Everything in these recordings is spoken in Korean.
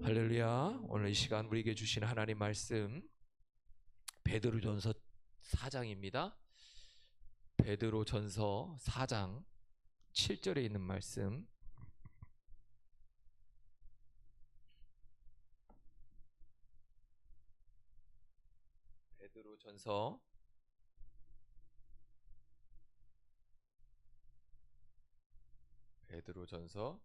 할렐루야. 오늘 이 시간 우리에게 주신 하나님 말씀 베드로전서 4장입니다. 베드로전서 4장 7절에 있는 말씀. 베드로전서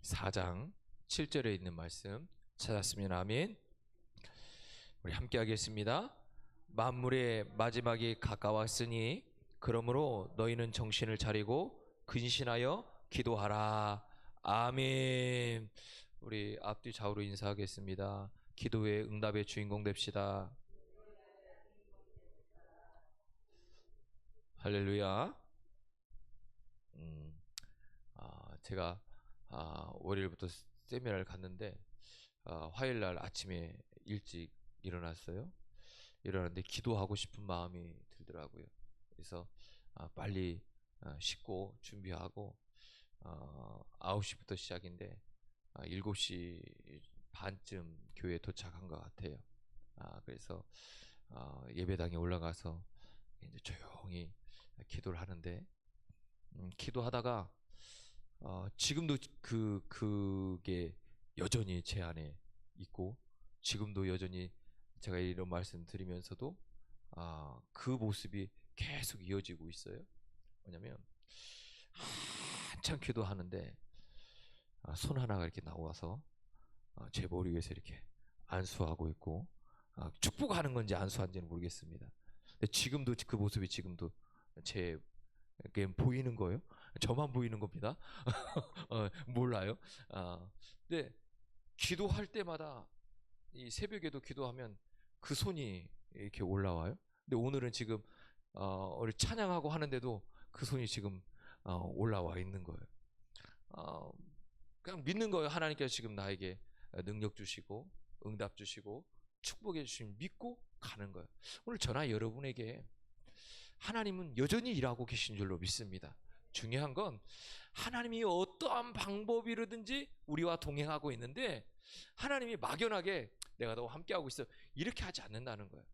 4장 7절에 있는 말씀 찾았으면 아멘. 우리 함께 하겠습니다. 만물의 마지막이 가까웠으니 그러므로 너희는 정신을 차리고 근신하여 기도하라. 아멘. 우리 앞뒤 좌우로 인사하겠습니다. 기도의 응답의 주인공 됩시다. 할렐루야. 제가 월요일부터 세미나를 갔는데 화요일날 아침에 일찍 일어났어요. 일어났는데 기도하고 싶은 마음이 들더라고요. 그래서 빨리 씻고 준비하고 9시부터 시작인데 7시 반쯤 교회에 도착한 것 같아요. 그래서 예배당에 올라가서 이제 조용히 기도를 하는데 기도하다가 지금도 그게 여전히 제 안에 있고 지금도 여전히 제가 이런 말씀 드리면서도 그 모습이 계속 이어지고 있어요. 뭐냐면 한참 기도하는데 손 하나가 이렇게 나와서 제 머리 위에서 이렇게 안수하고 있고 축복하는 건지 안수하는지는 모르겠습니다. 근데 지금도 그 모습이 지금도 제게 보이는 거예요. 저만 보이는 겁니다. 몰라요. 근데 기도할 때마다 이 새벽에도 기도하면 그 손이 이렇게 올라와요. 근데 오늘은 지금 우리 찬양하고 하는데도 그 손이 지금 올라와 있는 거예요. 그냥 믿는 거예요. 하나님께서 지금 나에게 능력 주시고 응답 주시고 축복해 주시면 믿고 가는 거예요. 오늘 저나 여러분에게 하나님은 여전히 일하고 계신 줄로 믿습니다. 중요한 건 하나님이 어떠한 방법이라든지 우리와 동행하고 있는데 하나님이 막연하게 내가 너와 함께하고 있어 이렇게 하지 않는다는 거예요.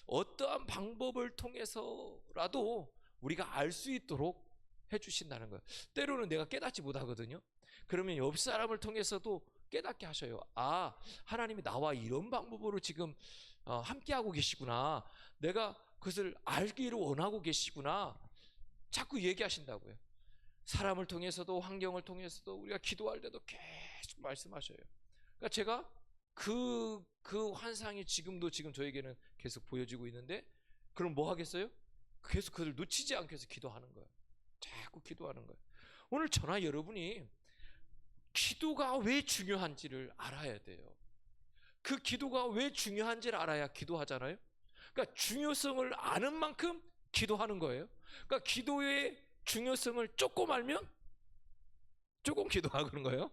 어떠한 방법을 통해서라도 우리가 알 수 있도록 해주신다는 거예요. 때로는 내가 깨닫지 못하거든요. 그러면 옆 사람을 통해서도 깨닫게 하셔요. 하나님이 나와 이런 방법으로 지금 함께하고 계시구나. 내가 그것을 알기를 원하고 계시구나. 자꾸 얘기하신다고요. 사람을 통해서도 환경을 통해서도 우리가 기도할 때도 계속 말씀하셔요. 그러니까 제가 그 환상이 지금 저에게는 계속 보여지고 있는데 그럼 뭐 하겠어요? 계속 그걸 놓치지 않게 해서 기도하는 거예요. 자꾸 기도하는 거예요. 오늘 저나 여러분이 기도가 왜 중요한지를 알아야 돼요. 그 기도가 왜 중요한지를 알아야 기도하잖아요. 그러니까 중요성을 아는 만큼 기도하는 거예요. 그러니까 기도의 중요성을 조금 알면 조금 기도하는 거예요.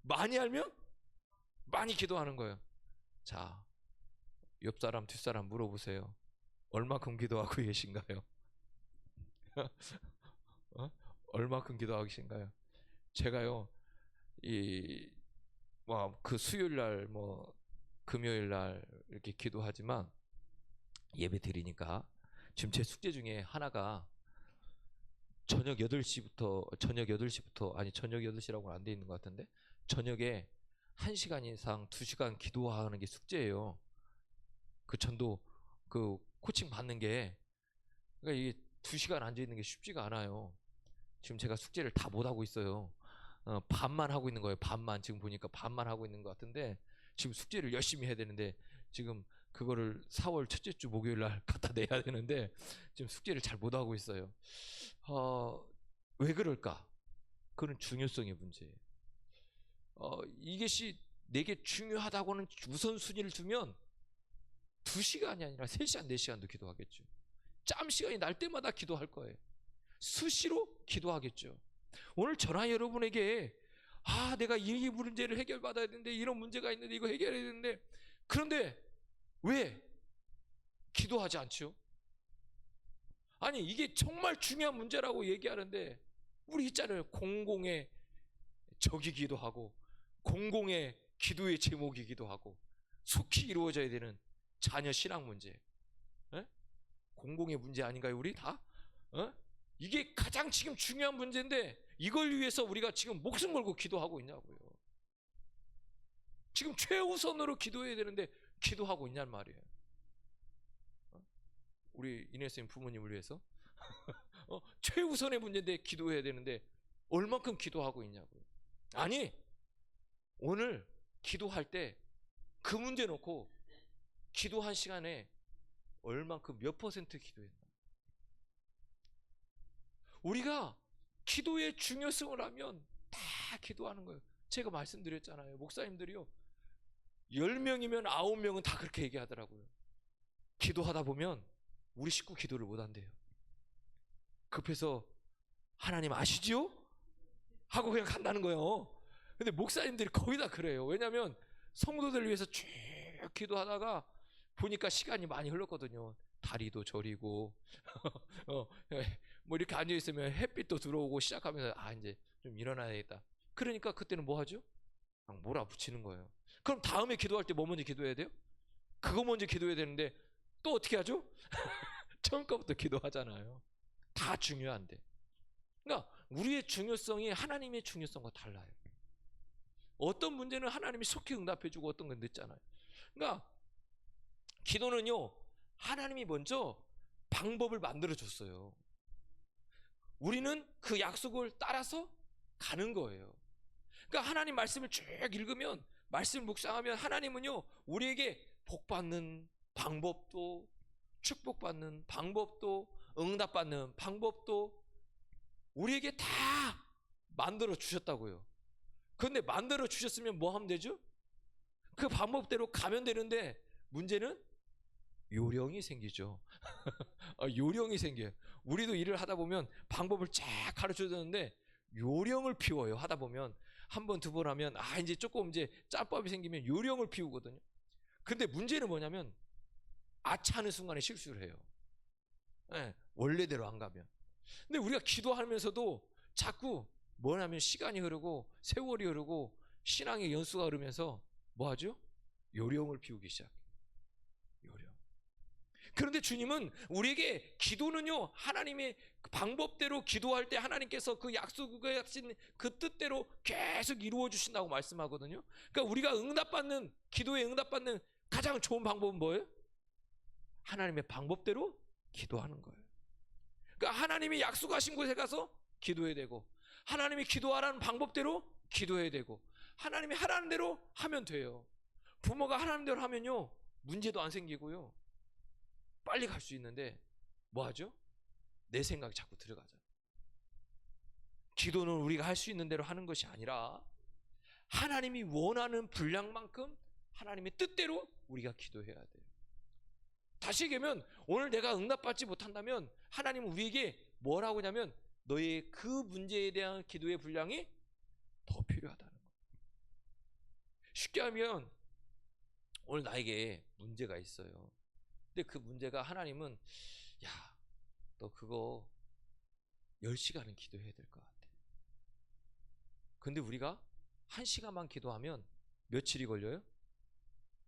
많이 알면 많이 기도하는 거예요. 자, 옆 사람 뒷사람 물어보세요. 얼마큼 기도하고 계신가요? 얼마큼 기도하고 계신가요? 제가요, 그 수요일 날, 금요일 날 이렇게 기도하지만 예배 드리니까 지금 제 숙제 중에 하나가 저녁 8시부터 아니 저녁 8시라고는 안 돼 있는 것 같은데 저녁에 1시간 이상 2시간 기도하는 게 숙제예요. 그 전도 그 코칭 받는 게 그러니까 이게 2시간 앉아 있는 게 쉽지가 않아요. 지금 제가 숙제를 다 못 하고 있어요. 반만 하고 있는 거예요. 반만. 지금 보니까 반만 하고 있는 것 같은데 지금 숙제를 열심히 해야 되는데 지금 그거를 4월 첫째 주 목요일 날 갖다 내야 되는데 지금 숙제를 잘 못 하고 있어요. 왜 그럴까? 그건 중요성의 문제예요. 이것이 내게 중요하다고는 우선순위를 두면 2시간이 아니라 3시간, 4시간도 기도하겠죠. 짬 시간이 날 때마다 기도할 거예요. 수시로 기도하겠죠. 오늘 저나 여러분에게 내가 이 문제를 해결받아야 되는데 이런 문제가 있는데 이거 해결해야 되는데 그런데 왜 기도하지 않죠? 아니 이게 정말 중요한 문제라고 얘기하는데 우리 있잖아요. 공공의 적이기도 하고 공공의 기도의 제목이기도 하고 속히 이루어져야 되는 자녀 신앙 문제. 에? 공공의 문제 아닌가요, 우리 다? 이게 가장 지금 중요한 문제인데 이걸 위해서 우리가 지금 목숨 걸고 기도하고 있냐고요. 지금 최우선으로 기도해야 되는데 기도하고 있냔 말이에요. 우리 이내쌤 부모님을 위해서 최우선의 문제인데 기도해야 되는데 얼만큼 기도하고 있냐고요. 아니, 오늘 기도할 때 그 문제 놓고 기도한 시간에 얼만큼 몇 퍼센트 기도했나. 우리가 기도의 중요성을 하면 다 기도하는 거예요. 제가 말씀드렸잖아요. 목사님들이요, 10명이면 9명은 다 그렇게 얘기하더라고요. 기도하다 보면 우리 식구 기도를 못 한대요. 급해서 하나님 아시지요? 하고 그냥 간다는 거예요. 근데 목사님들이 거의 다 그래요. 왜냐하면 성도들을 위해서 쭉 기도하다가 보니까 시간이 많이 흘렀거든요. 다리도 저리고 뭐 이렇게 앉아있으면 햇빛도 들어오고 시작하면서 이제 좀 일어나야겠다. 그러니까 그때는 뭐 하죠? 막 몰아붙이는 거예요. 그럼 다음에 기도할 때 뭐 먼저 기도해야 돼요? 그거 먼저 기도해야 되는데 또 어떻게 하죠? 처음 거부터 기도하잖아요. 다 중요한데. 그러니까 우리의 중요성이 하나님의 중요성과 달라요. 어떤 문제는 하나님이 속히 응답해주고 어떤 건 늦잖아요. 그러니까 기도는요, 하나님이 먼저 방법을 만들어줬어요. 우리는 그 약속을 따라서 가는 거예요. 그러니까 하나님 말씀을 쭉 읽으면, 말씀을 묵상하면 하나님은요, 우리에게 복받는 방법도, 축복받는 방법도, 응답받는 방법도 우리에게 다 만들어 주셨다고요. 그런데 만들어 주셨으면 뭐 하면 되죠? 그 방법대로 가면 되는데 문제는 요령이 생기죠. 요령이 생겨요. 우리도 일을 하다 보면 방법을 쫙 가르쳐 주는데 요령을 피워요. 하다 보면 한 번, 두 번 하면 이제 조금 이제 짬밥이 생기면 요령을 피우거든요. 근데 문제는 뭐냐면 아차하는 순간에 실수를 해요. 원래대로 안 가면. 근데 우리가 기도하면서도 자꾸 뭐냐면 시간이 흐르고 세월이 흐르고 신앙의 연수가 흐르면서 뭐 하죠? 요령을 피우기 시작해요. 요령. 그런데 주님은 우리에게 기도는요, 하나님의 방법대로 기도할 때 하나님께서 그 약속을 하신 그 뜻대로 계속 이루어 주신다고 말씀하거든요. 그러니까 우리가 응답받는, 기도에 응답받는 가장 좋은 방법은 뭐예요? 하나님의 방법대로 기도하는 거예요. 그러니까 하나님이 약속하신 곳에 가서 기도해야 되고, 하나님이 기도하라는 방법대로 기도해야 되고, 하나님이 하라는 대로 하면 돼요. 부모가 하라는 대로 하면요, 문제도 안 생기고요, 빨리 갈 수 있는데 뭐 하죠? 내 생각이 자꾸 들어가잖아요. 기도는 우리가 할 수 있는 대로 하는 것이 아니라 하나님이 원하는 분량만큼 하나님의 뜻대로 우리가 기도해야 돼요. 다시 얘기하면 오늘 내가 응답받지 못한다면 하나님은 우리에게 뭐라고 하냐면 너의 그 문제에 대한 기도의 분량이 더 필요하다는 거예요. 쉽게 하면 오늘 나에게 문제가 있어요. 근데 그 문제가 하나님은 야, 너 그거 10시간은 기도해야 될 것 같아. 근데 우리가 1시간만 기도하면 며칠이 걸려요?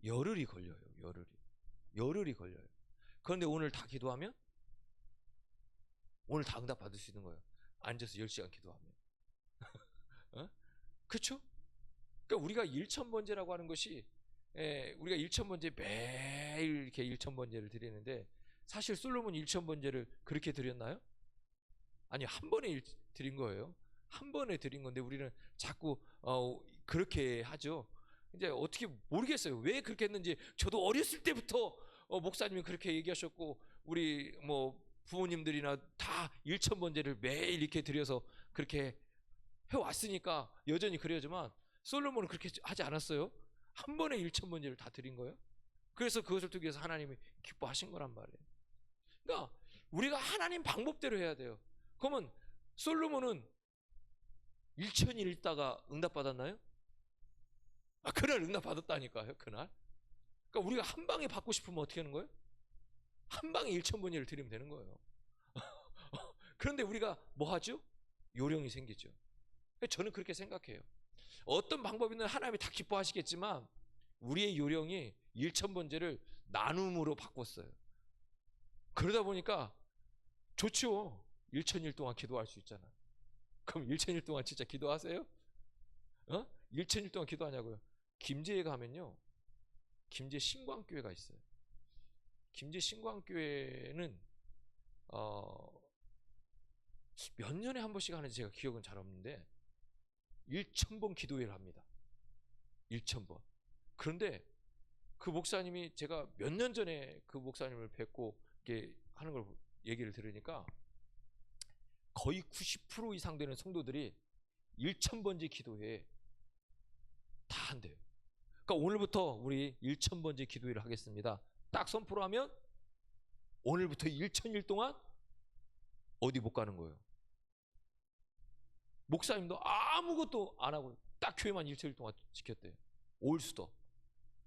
열흘이 걸려요. 열흘이 걸려요. 그런데 오늘 다 기도하면 오늘 다 응답 받을 수 있는 거예요. 앉아서 10시간 기도하면. 그렇죠? 그러니까 우리가 일천번제라고 하는 것이, 우리가 일천번제 매일 이렇게 일천번제를 드리는데 사실 솔로몬 일천번제를 그렇게 드렸나요? 아니, 한 번에 드린 거예요. 한 번에 드린 건데 우리는 자꾸 그렇게 하죠. 이제 어떻게 모르겠어요. 왜 그렇게 했는지. 저도 어렸을 때부터 목사님이 그렇게 얘기하셨고 우리 뭐 부모님들이나 다 일천번제를 매일 이렇게 드려서 그렇게 해왔으니까 여전히 그래야지만 솔로몬은 그렇게 하지 않았어요. 한 번에 일천번제를 다 드린 거예요. 그래서 그것을 통해서 하나님이 기뻐하신 거란 말이에요. 그러니까 우리가 하나님 방법대로 해야 돼요. 그러면 솔로몬은 1000일 읽다가 응답받았나요? 그날 응답받았다니까요. 그날. 그러니까 우리가 한 방에 받고 싶으면 어떻게 하는 거예요? 한 방에 1000번제를 드리면 되는 거예요. 그런데 우리가 뭐 하죠? 요령이 생기죠. 저는 그렇게 생각해요. 어떤 방법이든 하나님이 다 기뻐하시겠지만 우리의 요령이 일천번제를 나눔으로 바꿨어요. 그러다 보니까 좋죠. 일천일 동안 기도할 수 있잖아. 그럼 일천일 동안 진짜 기도하세요? 일천일 동안 기도하냐고요? 김제에 가면요, 김제 신광교회가 있어요. 김제 신광교회는 몇 년에 한 번씩 하는지 제가 기억은 잘 없는데 1,000번 기도회를 합니다. 1,000번. 그런데 그 목사님이, 제가 몇 년 전에 그 목사님을 뵙고 이렇게 하는 걸 얘기를 들으니까 거의 90% 이상 되는 성도들이 1,000번째 기도회에 다 한대요. 그러니까 오늘부터 우리 1,000번째 기도회를 하겠습니다. 딱 선포하면 오늘부터 1,000일 동안 어디 못 가는 거예요. 목사님도 아무것도 안 하고 딱 교회만 1,000일 동안 지켰대요. 올 수도.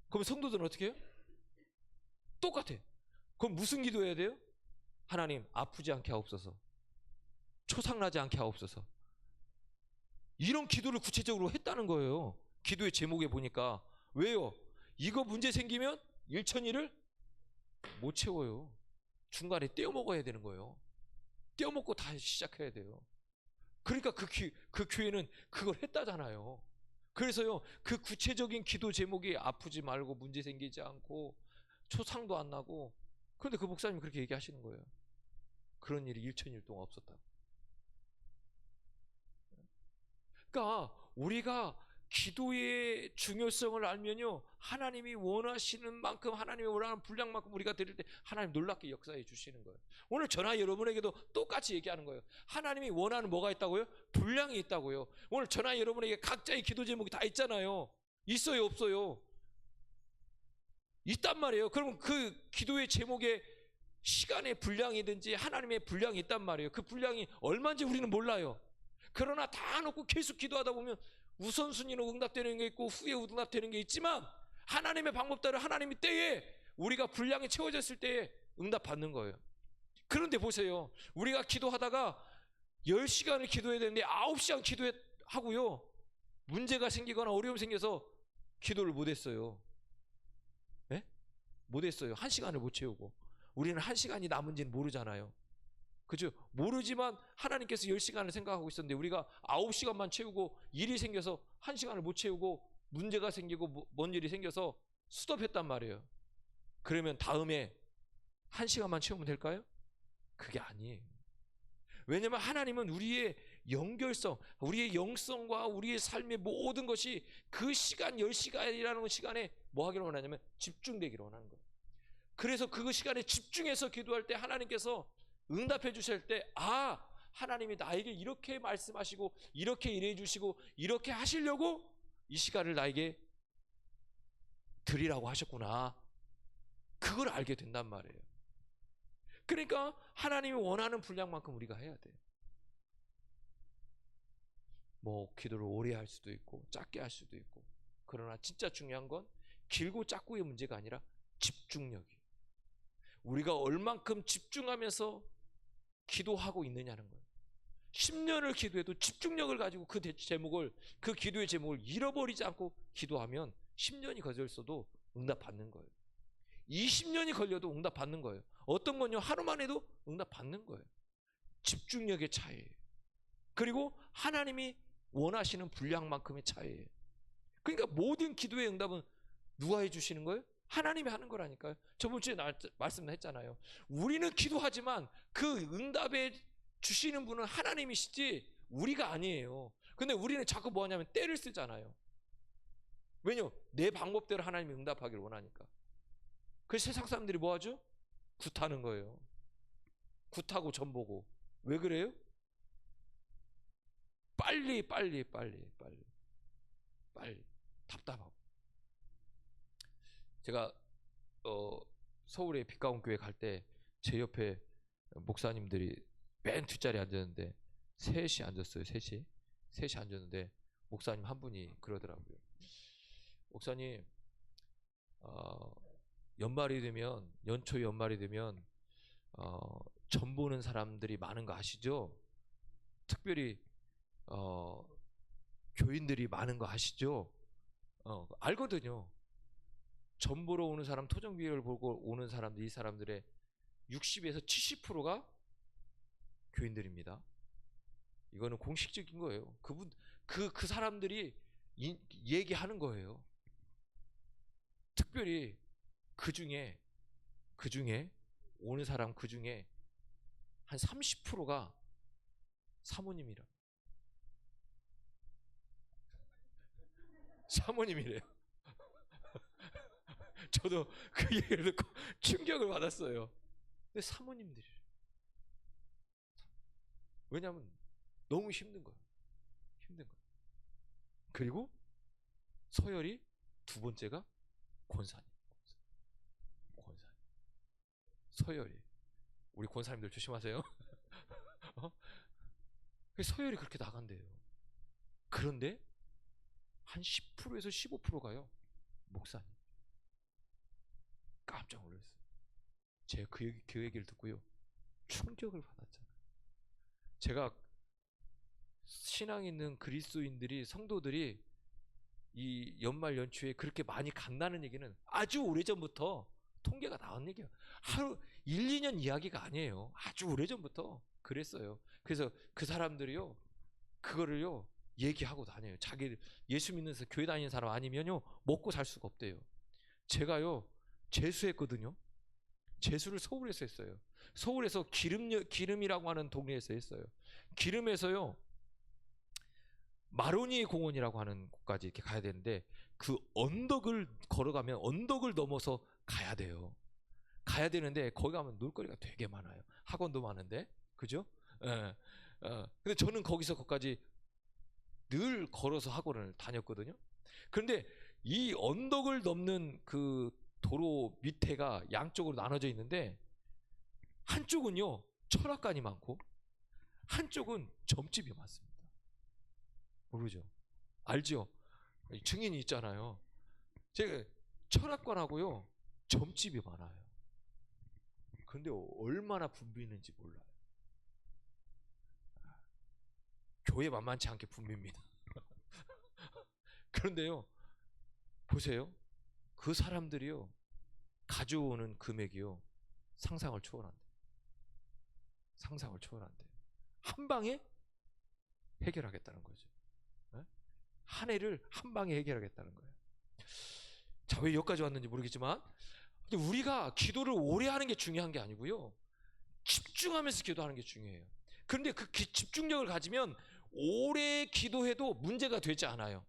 그럼 성도들은 어떻게 해요? 똑같아. 그럼 무슨 기도해야 돼요? 하나님, 아프지 않게 하옵소서, 초상나지 않게 하옵소서. 이런 기도를 구체적으로 했다는 거예요. 기도의 제목에 보니까. 왜요? 이거 문제 생기면 1,000일을 못 채워요. 중간에 떼어 먹어야 되는 거예요. 떼어 먹고 다시 시작해야 돼요. 그러니까 그 교회는 그걸 했다잖아요. 그래서요, 그 구체적인 기도 제목이 아프지 말고 문제 생기지 않고 초상도 안 나고. 그런데 그 목사님이 그렇게 얘기하시는 거예요. 그런 일이 1,000일 동안 없었다고. 그러니까 우리가 기도의 중요성을 알면요, 하나님이 원하시는 만큼, 하나님이 원하는 분량만큼 우리가 드릴 때 하나님 놀랍게 역사해 주시는 거예요. 오늘 저나 여러분에게도 똑같이 얘기하는 거예요. 하나님이 원하는 뭐가 있다고요? 분량이 있다고요. 오늘 저나 여러분에게 각자의 기도 제목이 다 있잖아요. 있어요, 없어요? 있단 말이에요. 그러면 그 기도의 제목에 시간의 분량이든지 하나님의 분량이 있단 말이에요. 그 분량이 얼마인지 우리는 몰라요. 그러나 다 놓고 계속 기도하다 보면 우선순위로 응답되는 게 있고 후에 응답되는 게 있지만, 하나님의 방법대로 하나님의 때에 우리가 분량이 채워졌을 때에 응답받는 거예요. 그런데 보세요, 우리가 기도하다가 10시간을 기도해야 되는데 9시간 기도하고요, 문제가 생기거나 어려움이 생겨서 기도를 못했어요. 네? 못했어요. 1시간을 못 채우고. 우리는 1시간이 남은지는 모르잖아요. 그죠? 모르지만 하나님께서 10시간을 생각하고 있었는데 우리가 9시간만 채우고 일이 생겨서 1시간을 못 채우고 문제가 생기고 뭔 일이 생겨서 스톱했단 말이에요. 그러면 다음에 1시간만 채우면 될까요? 그게 아니에요. 왜냐하면 하나님은 우리의 연결성, 우리의 영성과 우리의 삶의 모든 것이 그 시간 10시간이라는 시간에 뭐 하기를 원하냐면 집중되기를 원하는 거예요. 그래서 그 시간에 집중해서 기도할 때 하나님께서 응답해 주실 때, 하나님이 나에게 이렇게 말씀하시고 이렇게 일해 주시고 이렇게 하시려고 이 시간을 나에게 드리라고 하셨구나. 그걸 알게 된단 말이에요. 그러니까 하나님이 원하는 분량만큼 우리가 해야 돼요. 뭐 기도를 오래 할 수도 있고 짧게 할 수도 있고. 그러나 진짜 중요한 건 길고 짧고의 문제가 아니라 집중력이에요. 우리가 얼만큼 집중하면서 기도하고 있느냐는 거예요. 10년을 기도해도 집중력을 가지고 그 제목을, 그 기도의 제목을 잃어버리지 않고 기도하면 10년이 걸렸어도 응답 받는 거예요. 20년이 걸려도 응답 받는 거예요. 어떤 건요, 하루만 해도 응답 받는 거예요. 집중력의 차이예요. 그리고 하나님이 원하시는 분량만큼의 차이예요. 그러니까 모든 기도의 응답은 누가 해주시는 거예요? 하나님이 하는 거라니까요. 저번 주에 말씀했잖아요. 우리는 기도하지만 그 응답에 주시는 분은 하나님이시지 우리가 아니에요. 근데 우리는 자꾸 뭐 하냐면 때를 쓰잖아요. 왜냐? 내 방법대로 하나님이 응답하기를 원하니까. 그래서 세상 사람들이 뭐 하죠? 굿하는 거예요. 굿하고 전보고. 왜 그래요? 빨리 답답하고. 제가 서울의 빛가운 교회 갈 때 제 옆에 목사님들이 맨 뒷자리에 앉았는데 셋이 앉았어요. 셋이 앉았는데 목사님 한 분이 그러더라고요. 목사님, 연말이 되면, 연초 연말이 되면 전 보는 사람들이 많은 거 아시죠? 특별히 교인들이 많은 거 아시죠? 알거든요. 전 보러 오는 사람, 토정 비율을 보고 오는 사람들, 이 사람들의 60에서 70%가 교인들입니다. 이거는 공식적인 거예요. 그 사람들이 얘기하는 거예요. 특별히 그 중에 오는 사람 그 중에 한 30%가 사모님이라. 사모님이래요. 저도 그 얘기를 듣고 충격을 받았어요. 근데 사모님들이. 왜냐하면 너무 힘든 거예요. 힘든 거예요. 그리고 서열이 두 번째가 권사님. 권사님. 서열이. 우리 권사님들 조심하세요. 서열이 그렇게 나간대요. 그런데 한 10%에서 15%가요. 목사님. 깜짝 놀랐어요. 제가 그 얘기를 듣고요. 충격을 받았잖아요. 제가 신앙 있는 그리스도인들이, 성도들이 이 연말 연초에 그렇게 많이 간다는 얘기는 아주 오래전부터 통계가 나온 얘기예요. 하루 1, 2년 이야기가 아니에요. 아주 오래전부터 그랬어요. 그래서 그 사람들이요, 그거를요 얘기하고 다녀요. 자기 예수 믿는서 교회 다니는 사람 아니면요 먹고 살 수가 없대요. 제가요 재수했거든요. 재수를 서울에서 했어요. 서울에서 기름이라고 하는 동네에서 했어요. 기름에서요 마로니 공원이라고 하는 곳까지 이렇게 가야 되는데, 그 언덕을 걸어가면 언덕을 넘어서 가야 돼요. 가야 되는데 거기 가면 놀거리가 되게 많아요. 학원도 많은데, 그죠? 예. 근데 저는 거기까지 늘 걸어서 학원을 다녔거든요. 그런데 이 언덕을 넘는 그 도로 밑에가 양쪽으로 나눠져 있는데, 한쪽은요 철학관이 많고 한쪽은 점집이 많습니다. 모르죠? 알죠? 증인이 있잖아요. 제가 철학관하고요 점집이 많아요. 그런데 얼마나 붐비는지 몰라요. 교회 만만치 않게 붐빕니다. 그런데요 보세요. 그 사람들이요 가져오는 금액이요 상상을 초월한대. 상상을 초월한대. 한 방에 해결하겠다는 거죠. 한 해를 한 방에 해결하겠다는 거예요. 자, 왜 여기까지 왔는지 모르겠지만, 근데 우리가 기도를 오래 하는 게 중요한 게 아니고요, 집중하면서 기도하는 게 중요해요. 그런데 그 집중력을 가지면 오래 기도해도 문제가 되지 않아요.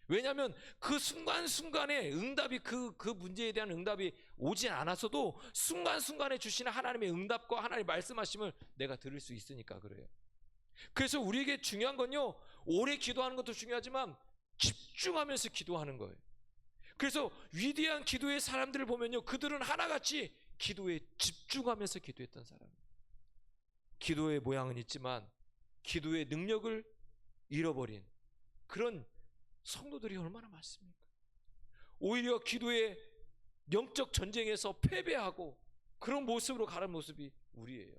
왜냐하면 그 순간순간에 응답이, 그 문제에 대한 응답이 오지 않았어도 순간순간에 주시는 하나님의 응답과 하나님의 말씀하심을 내가 들을 수 있으니까 그래요. 그래서 우리에게 중요한 건요, 오래 기도하는 것도 중요하지만 집중하면서 기도하는 거예요. 그래서 위대한 기도의 사람들을 보면요, 그들은 하나같이 기도에 집중하면서 기도했던 사람이에요. 기도의 모양은 있지만 기도의 능력을 잃어버린 그런 성도들이 얼마나 많습니까? 오히려 기도의 영적 전쟁에서 패배하고 그런 모습으로 가는 모습이 우리예요.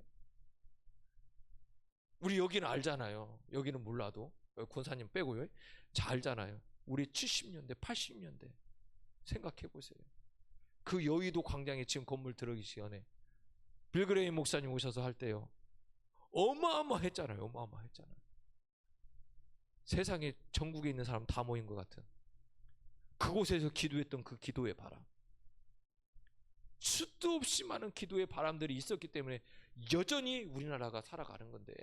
우리 여기는 알잖아요. 여기는 몰라도 권사님 빼고요. 잘 알잖아요. 우리 70년대 80년대 생각해 보세요. 그 여의도 광장에 지금 건물 들어가기 전에 빌그레이 목사님 오셔서 할 때요, 어마어마했잖아요. 어마어마했잖아요. 세상에 전국에 있는 사람 다 모인 것 같은 그곳에서 기도했던 그 기도의 바람, 수도 없이 많은 기도의 바람들이 있었기 때문에 여전히 우리나라가 살아가는 건데,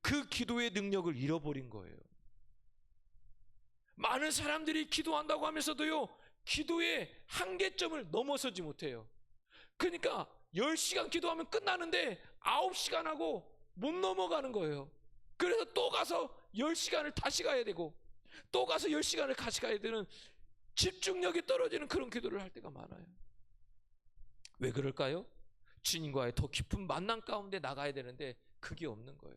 그 기도의 능력을 잃어버린 거예요. 많은 사람들이 기도한다고 하면서도요 기도의 한계점을 넘어서지 못해요. 그러니까 10시간 기도하면 끝나는데 9시간 하고 못 넘어가는 거예요. 그래서 또 가서 10시간을 다시 가야 되고 또 가서 10시간을 다시 가야 되는, 집중력이 떨어지는 그런 기도를 할 때가 많아요. 왜 그럴까요? 주님과의 더 깊은 만남 가운데 나가야 되는데 그게 없는 거예요.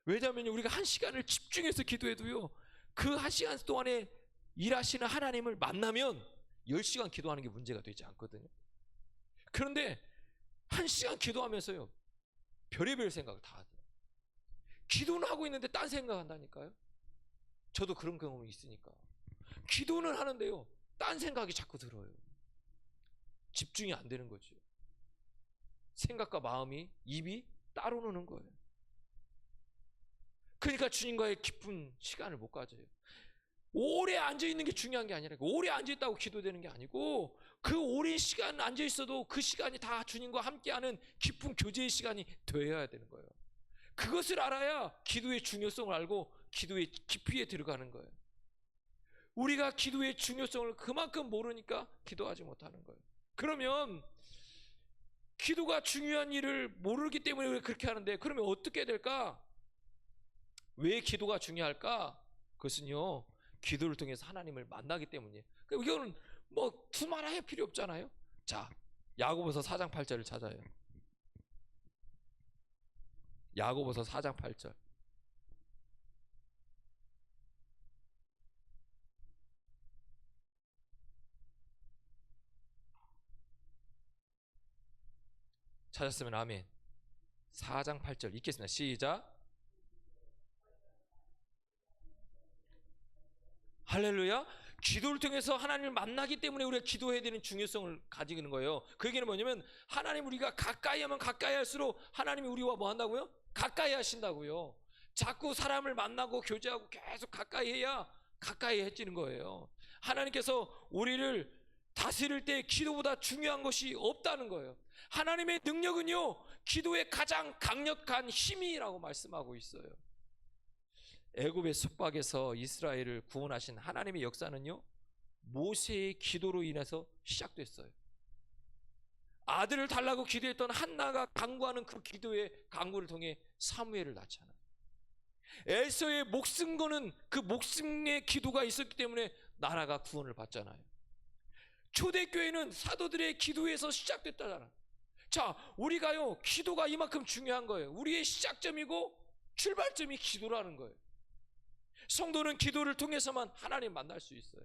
왜냐하면 우리가 1시간을 집중해서 기도해도요, 그 1시간 동안에 일하시는 하나님을 만나면 10시간 기도하는 게 문제가 되지 않거든요. 그런데 1시간 기도하면서요 별의별 생각을 다 하죠. 기도는 하고 있는데 딴 생각한다니까요. 저도 그런 경험이 있으니까. 기도는 하는데요, 딴 생각이 자꾸 들어요. 집중이 안 되는 거죠. 생각과 마음이, 입이 따로 노는 거예요. 그러니까 주님과의 깊은 시간을 못 가져요. 오래 앉아있는 게 중요한 게 아니라, 오래 앉아있다고 기도되는 게 아니고, 그 오랜 시간 앉아있어도 그 시간이 다 주님과 함께하는 깊은 교제의 시간이 되어야 되는 거예요. 그것을 알아야 기도의 중요성을 알고 기도의 깊이에 들어가는 거예요. 우리가 기도의 중요성을 그만큼 모르니까 기도하지 못하는 거예요. 그러면 기도가 중요한 일을 모르기 때문에 우리가 그렇게 하는데, 그러면 어떻게 될까? 왜 기도가 중요할까? 그것은요, 기도를 통해서 하나님을 만나기 때문이에요. 이거는 뭐 두말할 필요 없잖아요. 자, 야고보서 4장 8절을 찾아요. 야고보서 4장 8절. 찾았으면 아멘. 4장 8절 읽겠습니다. 시작. 할렐루야. 기도를 통해서 하나님을 만나기 때문에 우리가 기도해야 되는 중요성을 가지고 있는 거예요. 그 얘기는 뭐냐면, 하나님 우리가 가까이 하면 가까이 할수록 하나님이 우리와 뭐 한다고요? 가까이 하신다고요. 자꾸 사람을 만나고 교제하고 계속 가까이 해야 가까이 해지는 거예요. 하나님께서 우리를 다스릴 때 기도보다 중요한 것이 없다는 거예요. 하나님의 능력은요, 기도의 가장 강력한 힘이라고 말씀하고 있어요. 애굽의 속박에서 이스라엘을 구원하신 하나님의 역사는요, 모세의 기도로 인해서 시작됐어요. 아들을 달라고 기도했던 한나가 간구하는 그 기도의 간구를 통해 사무엘을 낳잖아요. 엘사의 목숨 거는 그 목숨의 기도가 있었기 때문에 나라가 구원을 받잖아요. 초대교회는 사도들의 기도에서 시작됐다잖아요. 자, 우리가요, 기도가 이만큼 중요한 거예요. 우리의 시작점이고 출발점이 기도라는 거예요. 성도는 기도를 통해서만 하나님 만날 수 있어요.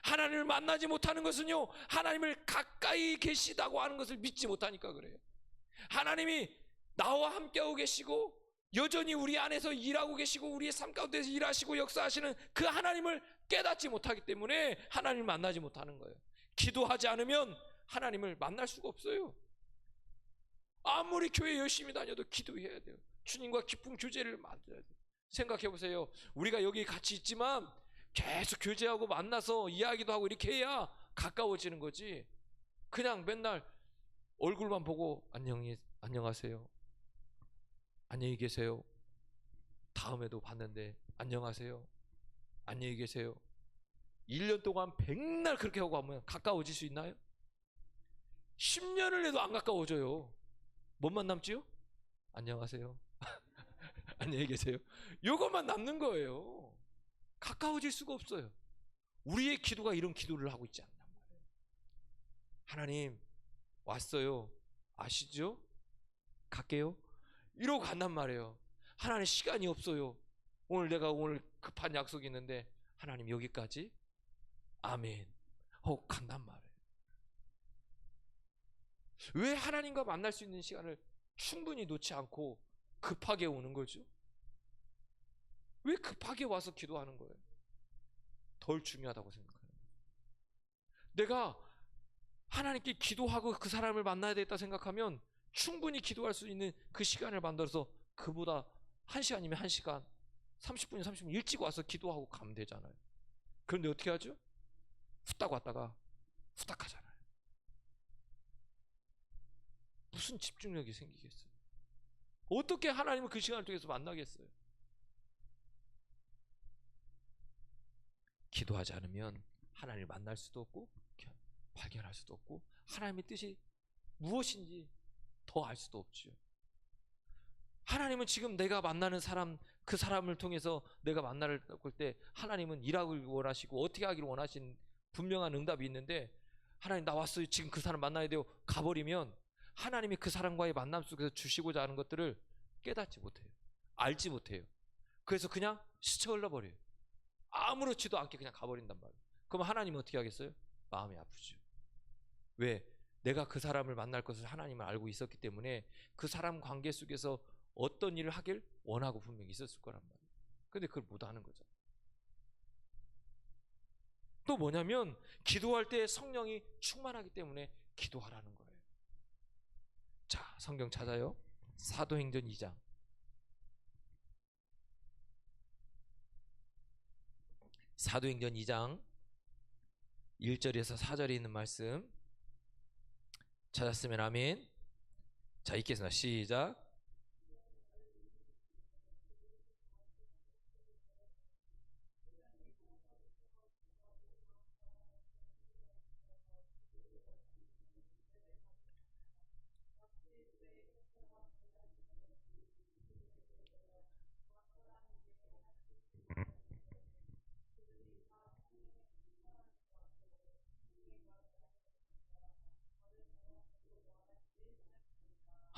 하나님을 만나지 못하는 것은요, 하나님을 가까이 계시다고 하는 것을 믿지 못하니까 그래요. 하나님이 나와 함께하고 계시고 여전히 우리 안에서 일하고 계시고 우리의 삶 가운데서 일하시고 역사하시는 그 하나님을 깨닫지 못하기 때문에 하나님을 만나지 못하는 거예요. 기도하지 않으면 하나님을 만날 수가 없어요. 아무리 교회 열심히 다녀도 기도해야 돼요. 주님과 깊은 교제를 만들어야 돼요. 생각해 보세요. 우리가 여기 같이 있지만 계속 교제하고 만나서 이야기도 하고 이렇게 해야 가까워지는 거지, 그냥 맨날 얼굴만 보고 안녕하세요, 안녕히 계세요, 다음에도 봤는데 안녕하세요, 안녕히 계세요, 1년 동안 백날 그렇게 하고 하면 가까워질 수 있나요? 10년을 해도 안 가까워져요. 뭔만 남지요? 안녕하세요, 안녕히 계세요. 이것만 남는 거예요. 가까워질 수가 없어요. 우리의 기도가 이런 기도를 하고 있지 않단 말이에요. 하나님 왔어요, 아시죠? 갈게요, 이러고 간단 말이에요. 하나님 시간이 없어요. 내가 오늘 급한 약속이 있는데 하나님 여기까지, 아멘, 간단 말이에요. 왜 하나님과 만날 수 있는 시간을 충분히 놓지 않고 급하게 오는 거죠? 왜 급하게 와서 기도하는 거예요? 덜 중요하다고 생각하는 거예요. 내가 하나님께 기도하고 그 사람을 만나야 되겠다 생각하면 충분히 기도할 수 있는 그 시간을 만들어서 그보다 1시간이면 1시간, 30분이면 30분 일찍 와서 기도하고 가면 되잖아요. 그런데 어떻게 하죠? 후딱 왔다가 후딱 하잖아요. 무슨 집중력이 생기겠어요? 어떻게 하나님을 그 시간을 통해서 만나겠어요? 기도하지 않으면 하나님을 만날 수도 없고 발견할 수도 없고 하나님의 뜻이 무엇인지 더 알 수도 없죠. 하나님은 지금 내가 만나는 사람, 그 사람을 통해서 내가 만날 때 하나님은 일하길 원하시고 어떻게 하기를 원하신 분명한 응답이 있는데, 하나님 나 왔어요, 지금 그 사람 만나야 돼요, 가버리면 하나님이 그 사람과의 만남 속에서 주시고자 하는 것들을 깨닫지 못해요. 알지 못해요. 그래서 그냥 스쳐 흘러버려요. 아무렇지도 않게 그냥 가버린단 말이에요. 그럼 하나님은 어떻게 하겠어요? 마음이 아프죠. 왜? 내가 그 사람을 만날 것을 하나님은 알고 있었기 때문에 그 사람 관계 속에서 어떤 일을 하길 원하고 분명히 있었을 거란 말이에요. 근데 그걸 못 하는 거죠. 또 뭐냐면 기도할 때 성령이 충만하기 때문에 기도하라는 거예요. 자, 성경 찾아요. 사도행전 2장. 사도행전 2장 1절에서 4절에 있는 말씀 찾았으면 아멘. 자, 읽겠습니다. 시작.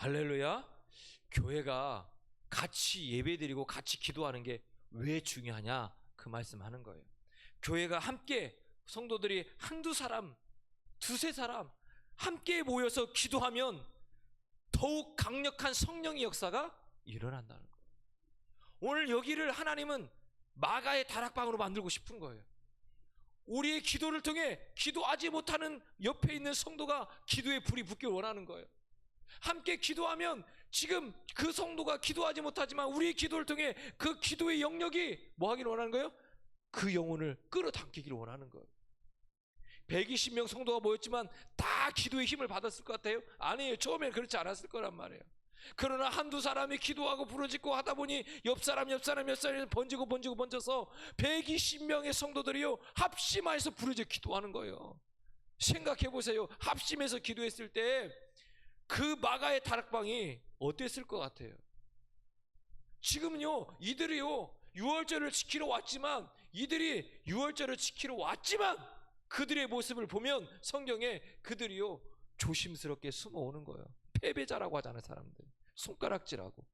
할렐루야. 교회가 같이 예배드리고 같이 기도하는 게 왜 중요하냐, 그 말씀하는 거예요. 교회가 함께, 성도들이 한두 사람, 두세 사람 함께 모여서 기도하면 더욱 강력한 성령의 역사가 일어난다는 거예요. 오늘 여기를 하나님은 마가의 다락방으로 만들고 싶은 거예요. 우리의 기도를 통해 기도하지 못하는 옆에 있는 성도가 기도의 불이 붙길 원하는 거예요. 함께 기도하면 지금 그 성도가 기도하지 못하지만 우리의 기도를 통해 그 기도의 영역이 뭐 하기를 원하는 거예요? 그 영혼을 끌어당기기를 원하는 거예요. 120명 성도가 모였지만 다 기도의 힘을 받았을 것 같아요? 아니에요. 처음에는 그렇지 않았을 거란 말이에요. 그러나 한두 사람이 기도하고 부르짖고 하다 보니 옆 사람 번져서 120명의 성도들이요 합심하여서 부르짖어 기도하는 거예요. 생각해 보세요. 합심해서 기도했을 때 그 마가의 다락방이 어땠을 것 같아요? 지금요 이들이요 유월절을 지키러 왔지만 그들의 모습을 보면 성경에 그들이요 조심스럽게 숨어오는 거예요. 패배자라고 하잖아요. 사람들 손가락질하고.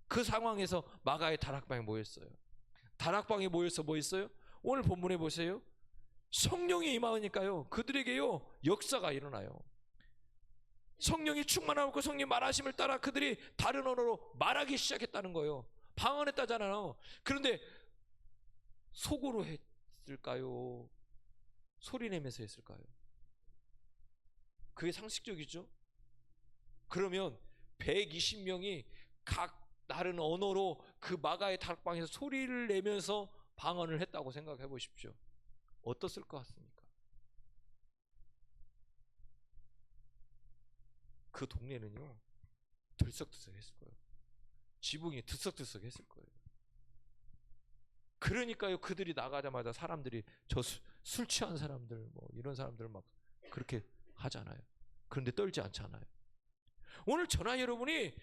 그 상황에서 마가의 다락방에 모였어요. 다락방에 모여서 뭐 있어요? 오늘 본문에 보세요. 성령이 임하니까요 그들에게요 역사가 일어나요. 성령이 충만하고 성령이 말하심을 따라 그들이 다른 언어로 말하기 시작했다는 거예요. 방언했다잖아요. 그런데 속으로 했을까요? 소리 내면서 했을까요? 그게 상식적이죠? 그러면 120명이 각 다른 언어로 그 마가의 다락방에서 소리를 내면서 방언을 했다고 생각해 보십시오. 어떻을 것 같습니까? 그 동네는요 들썩들썩 했을 거예요. 지붕이 들썩들썩 했을 거예요. 그러니까요 그들이 나가자마자 사람들이 저 술 취한 사람들 뭐 이런 사람들 막 그렇게 하잖아요. 그런데 떨지 않잖아요. 오늘 저나 여러분이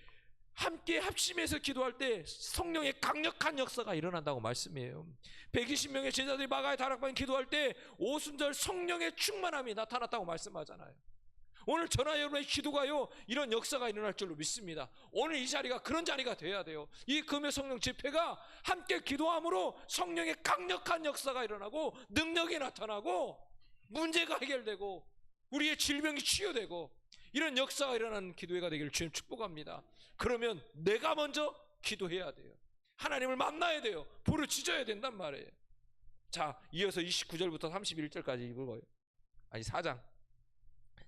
함께 합심해서 기도할 때 성령의 강력한 역사가 일어난다고 말씀이에요. 120명의 제자들이 마가의 다락방에 기도할 때 오순절 성령의 충만함이 나타났다고 말씀하잖아요. 오늘 저나 여러분의 기도가요 이런 역사가 일어날 줄로 믿습니다. 오늘 이 자리가 그런 자리가 돼야 돼요. 이 금요 성령 집회가 함께 기도함으로 성령의 강력한 역사가 일어나고 능력이 나타나고 문제가 해결되고 우리의 질병이 치유되고 이런 역사가 일어나는 기도회가 되기를 주님 축복합니다. 그러면 내가 먼저 기도해야 돼요. 하나님을 만나야 돼요. 부르짖어야 된단 말이에요. 자, 이어서 29절부터 31절까지 읽어봐요. 아니 4장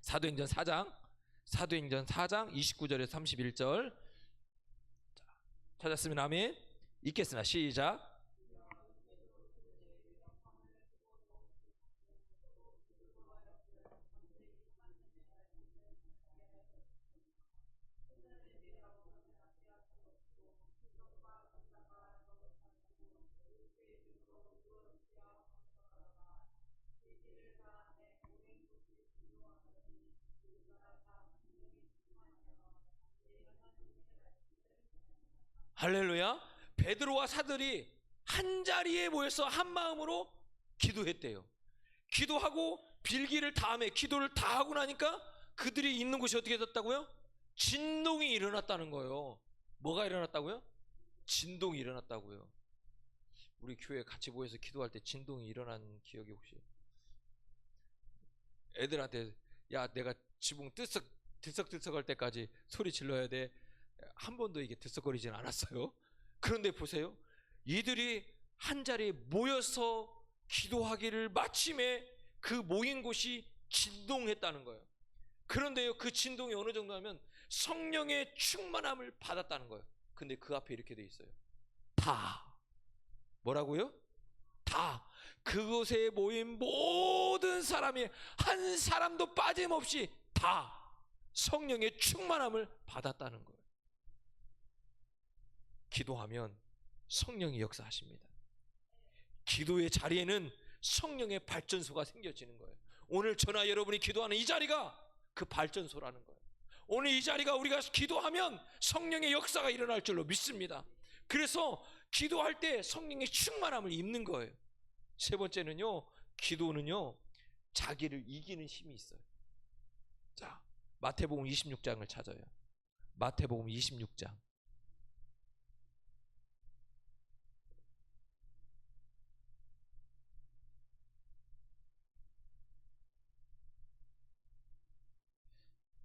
사도행전 4장 29절에서 31절 찾았으면 아멘. 읽겠습니다. 시작. 할렐루야. 베드로와 사들이 한 자리에 모여서 한 마음으로 기도했대요. 기도하고 빌기를 다음에 기도를 다 하고 나니까 그들이 있는 곳이 어떻게 됐다고요? 진동이 일어났다는 거예요. 뭐가 일어났다고요? 진동이 일어났다고요. 우리 교회 같이 모여서 기도할 때 진동이 일어난 기억이 혹시? 애들한테 야 내가 지붕 들썩들썩할 때까지 소리 질러야 돼. 한 번도 이게 들썩거리진 않았어요. 그런데 보세요. 이들이 한 자리에 모여서 기도하기를 마침에 그 모인 곳이 진동했다는 거예요. 그런데요, 그 진동이 어느 정도 하면 성령의 충만함을 받았다는 거예요. 근데 그 앞에 이렇게 돼 있어요. 다. 뭐라고요? 다. 그곳에 모인 모든 사람이 한 사람도 빠짐없이 다 성령의 충만함을 받았다는 거예요. 기도하면 성령이 역사하십니다. 기도의 자리에는 성령의 발전소가 생겨지는 거예요. 오늘 저나 여러분이 기도하는 이 자리가 그 발전소라는 거예요. 오늘 이 자리가 우리가 기도하면 성령의 역사가 일어날 줄로 믿습니다. 그래서 기도할 때 성령의 충만함을 입는 거예요. 세 번째는요, 기도는요 자기를 이기는 힘이 있어요. 자, 마태복음 26장을 찾아요. 마태복음 26장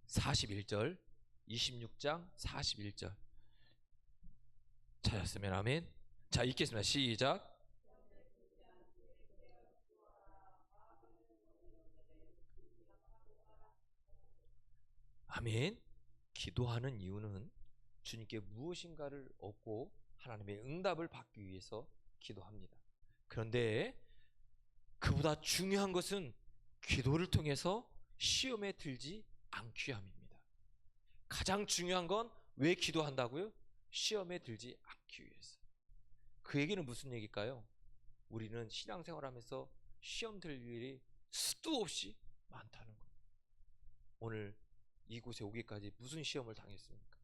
41절, 26장 41절 찾았으면 아멘. 자, 읽겠습니다. 시작. 아멘. 기도하는 이유는 주님께 무엇인가를 얻고 하나님의 응답을 받기 위해서 기도합니다. 그런데 그보다 중요한 것은 기도를 통해서 시험에 들지 않기 함입니다. 가장 중요한 건 왜 기도한다고요? 시험에 들지 않기 위해서. 그 얘기는 무슨 얘기일까요? 우리는 신앙생활하면서 시험 들 일이 수도 없이 많다는 거예요. 오늘 이곳에 오기까지 무슨 시험을 당했습니까?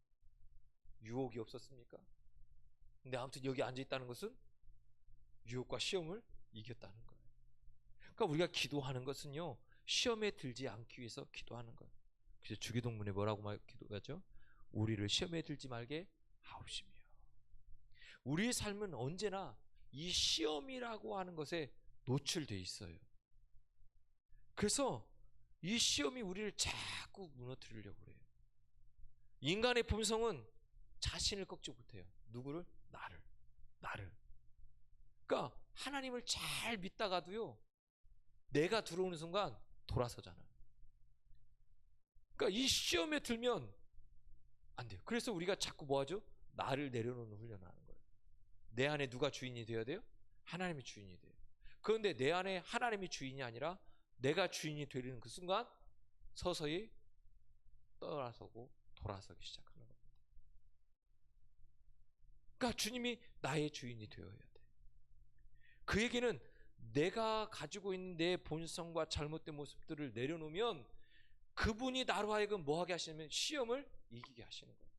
유혹이 없었습니까? 근데 아무튼 여기 앉아있다는 것은 유혹과 시험을 이겼다는 거예요. 그러니까 우리가 기도하는 것은요, 시험에 들지 않기 위해서 기도하는 거예요. 그래서 주기도문에 뭐라고 기도하죠? 우리를 시험에 들지 말게 하옵시며. 우리의 삶은 언제나 이 시험이라고 하는 것에 노출되어 있어요. 그래서 이 시험이 우리를 자꾸 무너뜨리려고 그래요. 인간의 본성은 자신을 꺾지 못해요. 누구를? 나를. 그러니까 하나님을 잘 믿다가도요, 내가 들어오는 순간 돌아서잖아요. 그러니까 이 시험에 들면 안 돼요. 그래서 우리가 자꾸 뭐하죠? 나를 내려놓는 훈련을 하는 거예요. 내 안에 누가 주인이 되어야 돼요? 하나님이 주인이 돼요. 그런데 내 안에 하나님이 주인이 아니라 내가 주인이 되는 그 순간 서서히 떠나서고 돌아서기 시작하는 겁니다. 그러니까 주님이 나의 주인이 되어야 돼. 그 얘기는 내가 가지고 있는 내 본성과 잘못된 모습들을 내려놓으면 그분이 나로 하여금 뭐하게 하시냐면 시험을 이기게 하시는 거예요.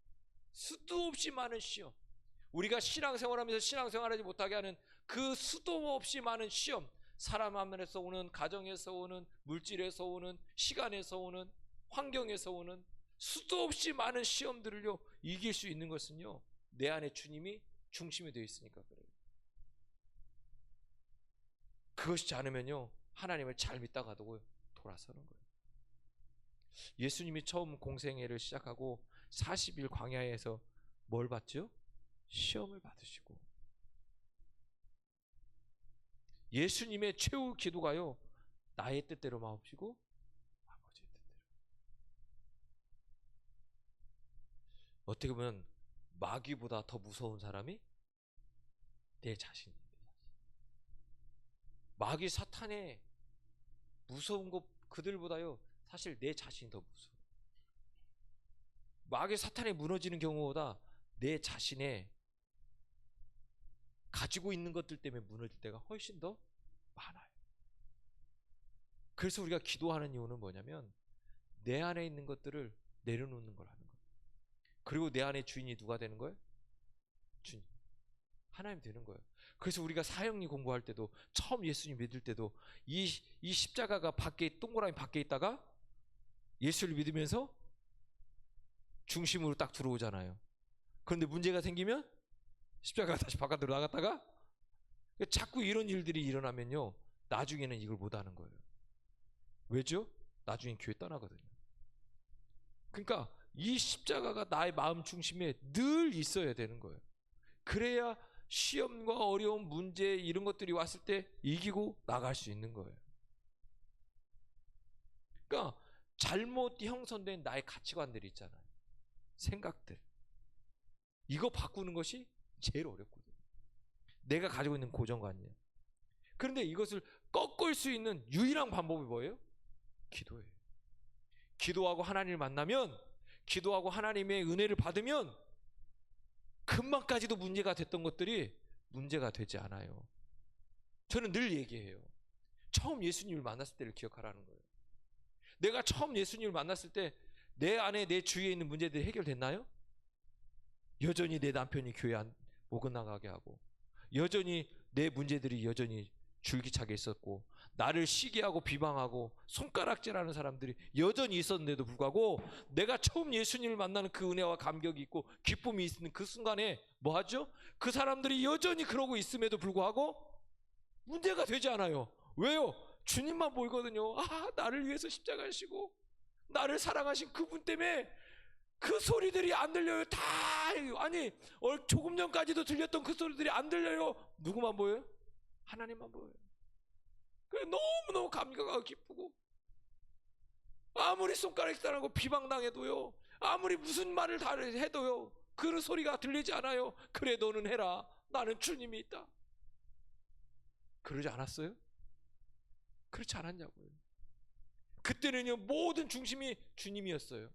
수도 없이 많은 시험, 우리가 신앙생활하면서 신앙생활하지 못하게 하는 그 수도 없이 많은 시험, 사람 안에서 오는, 가정에서 오는, 물질에서 오는, 시간에서 오는, 환경에서 오는 수도 없이 많은 시험들을요 이길 수 있는 것은요 내 안에 주님이 중심이 되어 있으니까 그래요. 그것이 않으면요 하나님을 잘 믿다가도 돌아서는 거예요. 예수님이 처음 공생애를 시작하고 40일 광야에서 뭘 받죠? 시험을 받으시고, 예수님의 최후 기도가요 나의 뜻대로 마옵시고 아버지의 뜻대로. 어떻게 보면 마귀보다 더 무서운 사람이 내 자신입니다. 마귀 사탄의 무서운 것 그들보다요 사실 내 자신이 더 무서워요. 마귀 사탄이 무너지는 경우보다 내 자신의 가지고 있는 것들 때문에 무너질 때가 훨씬 더 많아요. 그래서 우리가 기도하는 이유는 뭐냐면 내 안에 있는 것들을 내려놓는 걸 하는 거예요. 그리고 내 안에 주인이 누가 되는 거예요? 주님, 하나님 되는 거예요. 그래서 우리가 사형리 공부할 때도 처음 예수님 믿을 때도 이 십자가가 밖에, 동그라미 밖에 있다가 예수를 믿으면서 중심으로 딱 들어오잖아요. 그런데 문제가 생기면 십자가가 다시 바깥으로 나갔다가, 자꾸 이런 일들이 일어나면요 나중에는 이걸 못하는 거예요. 왜죠? 나중에 교회 떠나거든요. 그러니까 이 십자가가 나의 마음 중심에 늘 있어야 되는 거예요. 그래야 시험과 어려운 문제 이런 것들이 왔을 때 이기고 나갈 수 있는 거예요. 그러니까 잘못 형성된 나의 가치관들이 있잖아요. 생각들. 이거 바꾸는 것이 제일 어렵거든요. 내가 가지고 있는 고정관념. 그런데 이것을 꺾을 수 있는 유일한 방법이 뭐예요? 기도예요. 기도하고 하나님을 만나면, 기도하고 하나님의 은혜를 받으면 금방까지도 문제가 됐던 것들이 문제가 되지 않아요. 저는 늘 얘기해요. 처음 예수님을 만났을 때를 기억하라는 거예요. 내가 처음 예수님을 만났을 때 내 안에, 내 주위에 있는 문제들이 해결됐나요? 여전히 내 남편이 교회 못 나가게 하고, 여전히 내 문제들이 여전히 줄기차게 있었고, 나를 시기하고 비방하고 손가락질하는 사람들이 여전히 있었는데도 불구하고, 내가 처음 예수님을 만나는 그 은혜와 감격이 있고 기쁨이 있는 그 순간에 뭐 하죠? 그 사람들이 여전히 그러고 있음에도 불구하고 문제가 되지 않아요. 왜요? 주님만 보이거든요. 나를 위해서 십자가를 지고 나를 사랑하신 그분 때문에 그 소리들이 안 들려요. 다, 아니 조금 전까지도 들렸던 그 소리들이 안 들려요. 누구만 보여요? 하나님만 보여요. 그래, 너무너무 감격하고 기쁘고, 아무리 손가락질하고 비방당해도요, 아무리 무슨 말을 다 해도요, 그런 소리가 들리지 않아요. 그래, 너는 해라. 나는 주님이 있다. 그러지 않았어요? 그렇지 않았냐고요. 그때는요, 모든 중심이 주님이었어요.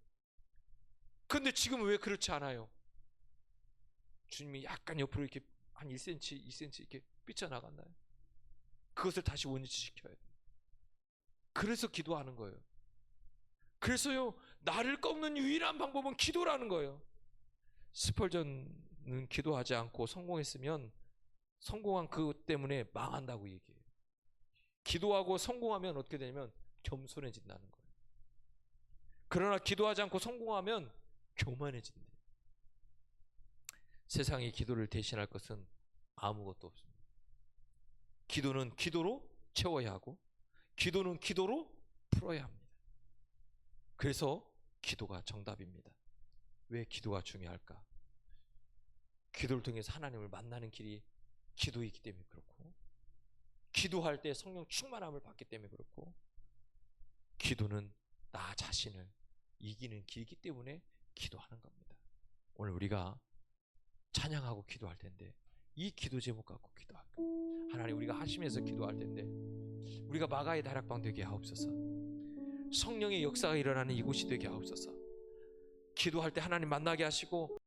근데 지금은 왜 그렇지 않아요? 주님이 약간 옆으로 이렇게 한 1cm, 2cm 이렇게 삐쳐나갔나요? 그것을 다시 원위치시켜야 돼요. 그래서 기도하는 거예요. 그래서요, 나를 꺾는 유일한 방법은 기도라는 거예요. 스펄전은 기도하지 않고 성공했으면 성공한 그것 때문에 망한다고 얘기해요. 기도하고 성공하면 어떻게 되냐면 겸손해진다는 거예요. 그러나 기도하지 않고 성공하면 교만해진대요. 세상이 기도를 대신할 것은 아무것도 없습니다. 기도는 기도로 채워야 하고, 기도는 기도로 풀어야 합니다. 그래서 기도가 정답입니다. 왜 기도가 중요할까? 기도를 통해서 하나님을 만나는 길이 기도이기 때문에 그렇고, 기도할 때 성령 충만함을 받기 때문에 그렇고, 기도는 나 자신을 이기는 길이기 때문에 기도하는 겁니다. 오늘 우리가 찬양하고 기도할 텐데 이 기도 제목 갖고 기도할까? 하나님, 우리가 하시면서 기도할 텐데 우리가 마가의 다락방 되게 하옵소서. 성령의 역사가 일어나는 이곳이 되게 하옵소서. 기도할 때 하나님 만나게 하시고